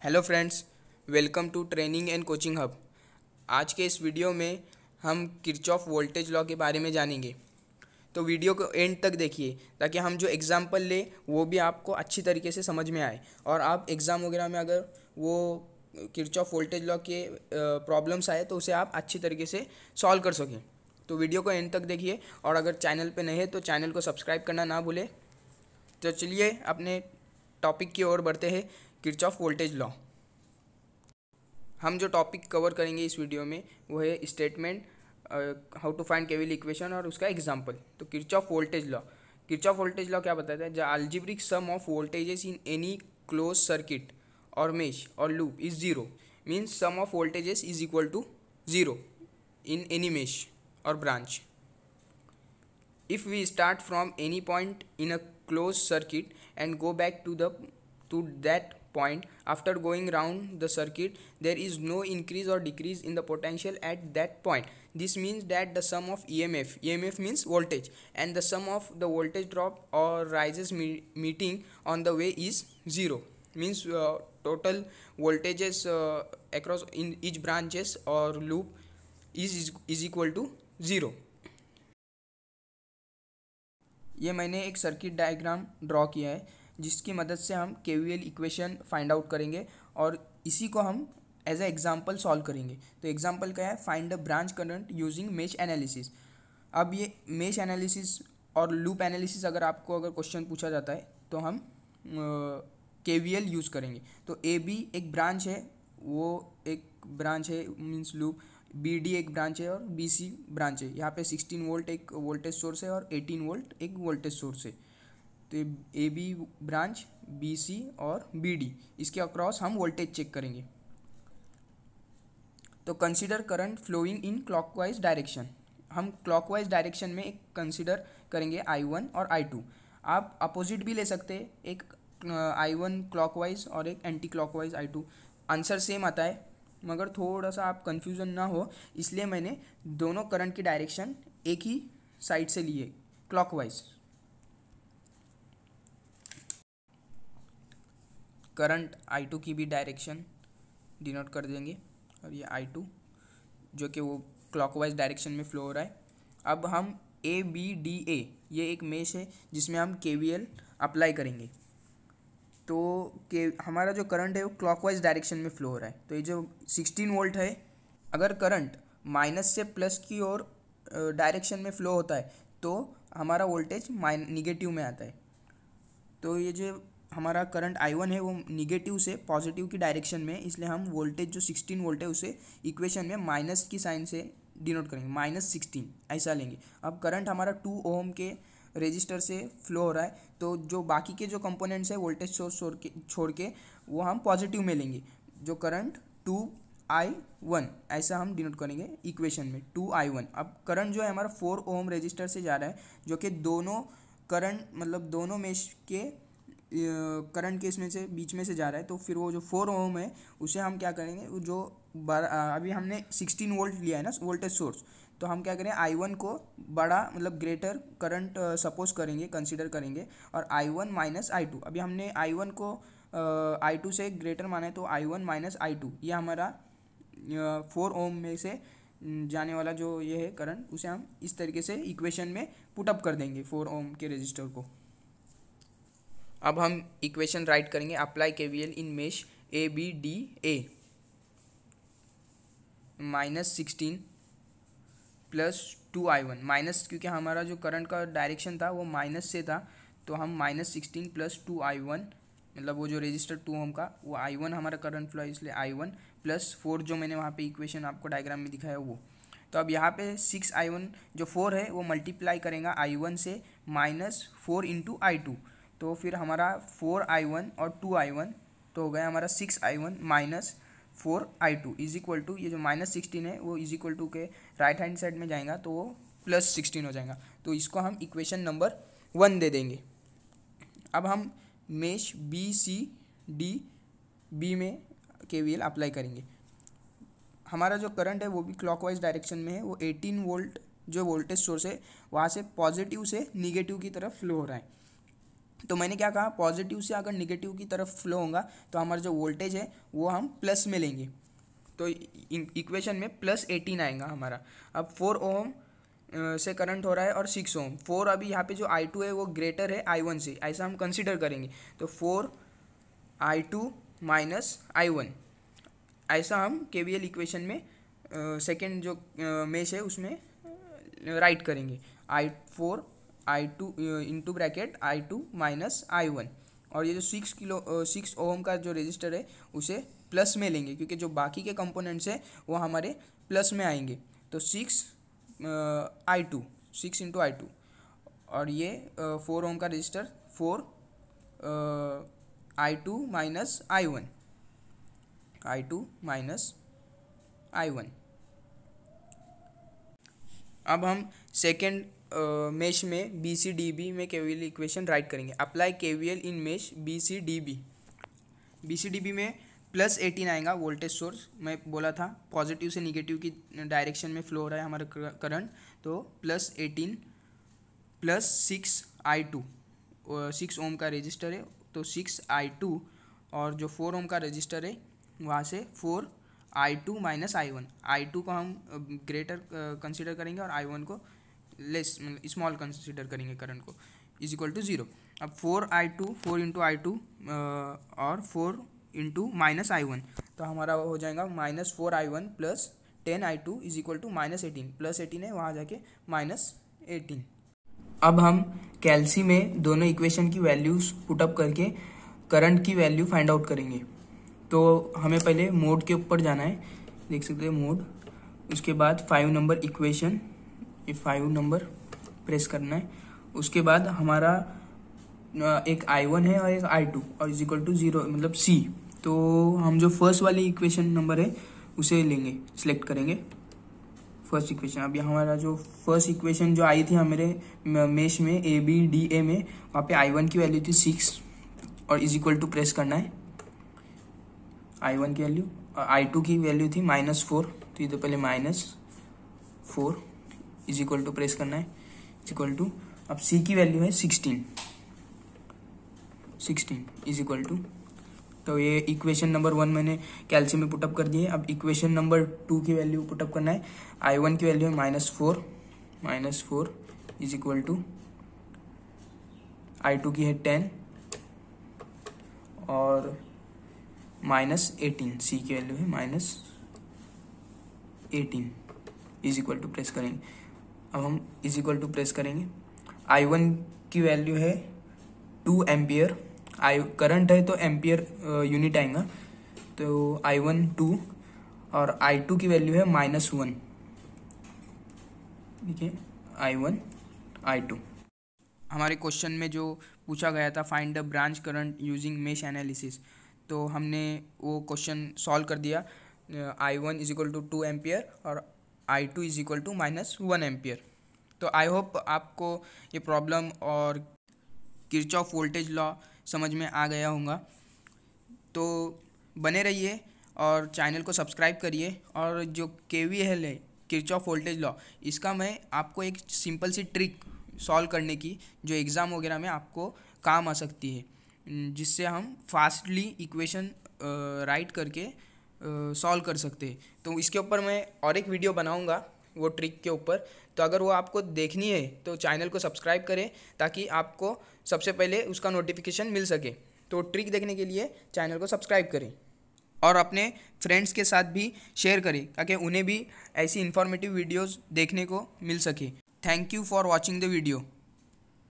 Hello friends, welcome to training and coaching hub. आज के इस वीडियो में हम किरचॉफ वोल्टेज लॉ के बारे में जानेंगे। तो वीडियो को एंड तक देखिए ताकि हम जो एग्जाम्पल ले वो भी आपको अच्छी तरीके से समझ में आए और आप एग्ज़ाम वगैरह में अगर वो किरचॉफ वोल्टेज लॉ के प्रॉब्लम्स आए तो उसे आप अच्छी तरीके से सॉल्व कर सकें। तो वीडियो को एंड तक देखिए और अगर चैनल पे नए हैं तो चैनल को सब्सक्राइब करना ना भूलें। तो चलिए अपने टॉपिक की ओर बढ़ते हैं, किरचॉफ वोल्टेज लॉ। हम जो टॉपिक कवर करेंगे इस वीडियो में वो है statement, how to find KVL equation और उसका एग्जांपल। तो Kirchhoff voltage law, Kirchhoff voltage law क्या बताता है? The algebraic sum of voltages in any close circuit और मेश और loop is zero, means sum of voltages is equal to zero in any mesh or branch. If we start from any point in a closed circuit and go back to that point after going round the circuit, there is no increase or decrease in the potential at that point. This means that the sum of EMF means voltage, and the sum of the voltage drop or rises meeting on the way is zero, means total voltages across in each branches or loop is equal to zero. ये मैंने एक circuit diagram draw किया है जिसकी मदद से हम KVL equation find out करेंगे और इसी को हम एज ए एग्जांपल सॉल्व करेंगे। तो एग्जांपल क्या है? Find the branch current using mesh analysis. अब ये मेश एनालिसिस और लूप एनालिसिस अगर क्वेश्चन पूछा जाता है तो हम केवीएल यूज़ करेंगे। तो ए बी एक ब्रांच है, वो एक ब्रांच है मीन्स लूप, बी डी एक ब्रांच है और बी सी ब्रांच है। यहाँ पे 16 वोल्ट एक वोल्टेज सोर्स है और 18 वोल्ट एक वोल्टेज सोर्स है। तो A B branch, B C और बी डी, इसके अक्रॉस हम वोल्टेज चेक करेंगे। तो consider current flowing in clockwise direction. हम क्लॉकवाइज डायरेक्शन में एक कंसिडर करेंगे I1 और I2। आप अपोजिट भी ले सकते हैं, एक I1 क्लॉकवाइज और एक anti clockwise I2। Answer same आता है, मगर थोड़ा सा आप कंफ्यूजन ना हो इसलिए मैंने दोनों करंट की डायरेक्शन एक ही साइड से लिए, क्लॉकवाइज। करंट I2 की भी डायरेक्शन डिनोट कर देंगे और ये I2 जो कि वो क्लॉकवाइज डायरेक्शन में फ्लो हो रहा है। अब हम ABDA, ये एक मेश है जिसमें हम KVL अप्लाई करेंगे। तो हमारा जो करंट है वो क्लॉकवाइज डायरेक्शन में फ्लो हो रहा है। तो ये जो 16 वोल्ट है, अगर करंट माइनस से प्लस की ओर डायरेक्शन में फ्लो होता है तो हमारा वोल्टेज निगेटिव में आता है। तो ये जो हमारा करंट I1 है वो निगेटिव से पॉजिटिव की डायरेक्शन में, इसलिए हम वोल्टेज जो 16 वोल्ट है उसे इक्वेशन में माइनस की साइन से डिनोट करेंगे, -16 ऐसा लेंगे। अब करंट हमारा 2 ओम के रेजिस्टर से फ्लो हो रहा है, तो जो बाकी के जो कंपोनेंट्स है वोल्टेज सोर्स छोड़ के वो हम पॉजिटिव में लेंगे। जो करंट 2I1 ऐसा हम डिनोट करेंगे इक्वेशन में, 2I1। अब करंट जो है हमारा 4 ओम रेजिस्टर से जा रहा है, जो कि दोनों करंट मतलब दोनों मेश के करंट के इसमें से बीच में से जा रहा है। तो फिर वो जो 4 ओम है उसे हम क्या करेंगे, जो अभी हमने 16 वोल्ट लिया है ना वोल्टेज सोर्स, तो हम क्या करें I1 को बड़ा मतलब ग्रेटर करंट सपोज करेंगे, कंसीडर करेंगे, और I1 माइनस I2। अभी हमने I1 को I2 से ग्रेटर माना है तो I1 माइनस I2, ये हमारा 4 ओम में से जाने वाला जो ये है करंट, उसे हम इस तरीके से इक्वेशन में पुटअप कर देंगे 4 ओम के रेजिस्टर को। अब हम इक्वेशन राइट करेंगे, apply KVL in mesh ABDA, -16 plus 2I1 minus, क्योंकि हमारा जो करंट का डायरेक्शन था वो माइनस से था, तो हम -16 प्लस 2I1 मतलब वो जो रेजिस्टर 2 ओम का वो I1 हमारा करंट फ्लो है, इसलिए I1 प्लस 4 जो मैंने वहाँ पे इक्वेशन आपको डायग्राम में दिखाया वो। तो अब यहाँ पे 6I1 जो 4 है वो मल्टीप्लाई करेगा I1 से, -4 इंटू I2। तो फिर हमारा 4I1 और 2I1 तो हो गया हमारा 6I1 minus 4I2 is equal to, ये जो -16 है वो इज इक्वल टू के राइट हैंड साइड में जाएगा तो वो +16 हो जाएगा। तो इसको हम इक्वेशन नंबर 1 दे देंगे। अब हम मेश BCDB में केवीएल अप्लाई करेंगे। हमारा जो करंट है वो भी क्लॉकवाइज डायरेक्शन में है, वो 18 वोल्ट जो वोल्टेज सोर्स है वहाँ से पॉजिटिव से निगेटिव की तरफ फ्लो हो रहा है। तो मैंने क्या कहा, पॉजिटिव से अगर निगेटिव की तरफ फ्लो होगा तो हमारा जो वोल्टेज है वो हम प्लस में लेंगे, तो इक्वेशन में +18 आएगा हमारा। अब 4 ओम से करंट हो रहा है और 6 ओम, 4 अभी यहाँ पे जो I2 है वो ग्रेटर है I1 से, ऐसा हम कंसिडर करेंगे। तो 4I2 माइनस I1, ऐसा हम KVL इक्वेशन में सेकेंड जो मेश है उसमें राइट करेंगे। I2 into bracket I2 minus I1, और ये जो 6 ओम का जो रेजिस्टर है उसे प्लस में लेंगे, क्योंकि जो बाकी के कंपोनेंट्स है वो हमारे प्लस में आएंगे। तो 6 इंटू I2, और ये 4 ओम का रेजिस्टर 4 I2 माइनस I1। अब हम सेकेंड मेश में BCDB में KVL इक्वेशन राइट करेंगे। अप्लाई KVL इन मेश BCDB में +18 आएगा वोल्टेज सोर्स, मैं बोला था पॉजिटिव से निगेटिव की डायरेक्शन में फ्लो हो रहा है हमारा करंट, तो +18 प्लस 6I2, 6 ओम का रजिस्टर है तो 6I2, और जो 4 ओम का रजिस्टर है वहाँ से 4I2 माइनस I1, I2 को हम ग्रेटर कंसिडर करेंगे और I1 को लेस स्मॉल कंसिडर करेंगे करंट को, इज इक्वल टू 0। अब 4 इंटू I2 और 4 इंटू माइनस I1, तो हमारा हो जाएगा -4I1 plus 10I2 is equal to -18, +18 है वहाँ जाके -18। अब हम कैल्सी में दोनों इक्वेशन की वैल्यूज पुटअप करके करंट की वैल्यू फाइंड आउट करेंगे। तो हमें पहले मोड के ऊपर जाना है, देख सकते हैं मोड, उसके बाद 5 नंबर इक्वेशन, ये 5 नंबर प्रेस करना है। उसके बाद हमारा एक I1 है और एक I2 और इज इक्वल टू 0 मतलब C, तो हम जो फर्स्ट वाली इक्वेशन नंबर है उसे लेंगे, सिलेक्ट करेंगे फर्स्ट इक्वेशन। अभी हमारा जो फर्स्ट इक्वेशन जो आई थी हमारे मेश में ABDA में, वहाँ पे I1 की वैल्यू थी 6 और इज इक्वल टू प्रेस करना है I1 की वैल्यू, और I2 की वैल्यू थी -4, तो ये तो पहले -4 इज इक्वल टू प्रेस करना है, इज इक्वल टू, अब C की वैल्यू है 16 इज इक्वल टू, तो ये इक्वेशन नंबर 1 मैंने कैल्सी में पुटअप कर दी है। अब इक्वेशन नंबर 2 की वैल्यू पुटअप करना है। I1 की वैल्यू है -4 इज इक्वल टू, I2 की है 10 और -18, C की वैल्यू है -18 इज इक्वल टू प्रेस करेंगे। अब हम इज इक्वल टू प्रेस करेंगे। I1 की वैल्यू है 2 एम्पियर, करंट है तो एम्पियर यूनिट आएगा, तो I1 2 और I2 की वैल्यू है -1, ठीक है, I2। हमारे क्वेश्चन में जो पूछा गया था find the branch current using mesh analysis, तो हमने वो क्वेश्चन सॉल्व कर दिया। I1 is equal to 2 ampere और I2 is equal to -1 ampere. तो आई होप आपको ये प्रॉब्लम और किरचॉफ वोल्टेज लॉ समझ में आ गया होगा। तो बने रहिए और चैनल को सब्सक्राइब करिए, और जो KVL है किरचॉफ वोल्टेज लॉ, इसका मैं आपको एक सिंपल सी ट्रिक सॉल्व करने की जो एग्ज़ाम वगैरह में आपको काम आ सकती है, जिससे हम फास्टली इक्वेशन राइट करके सॉल्व कर सकते हैं। तो इसके ऊपर मैं और एक वीडियो बनाऊंगा वो ट्रिक के ऊपर, तो अगर वो आपको देखनी है तो चैनल को सब्सक्राइब करें ताकि आपको सबसे पहले उसका नोटिफिकेशन मिल सके। तो ट्रिक देखने के लिए चैनल को सब्सक्राइब करें और अपने फ्रेंड्स के साथ भी शेयर करें ताकि उन्हें भी ऐसी इन्फॉर्मेटिव वीडियोस देखने को मिल सके। Thank you for watching the video.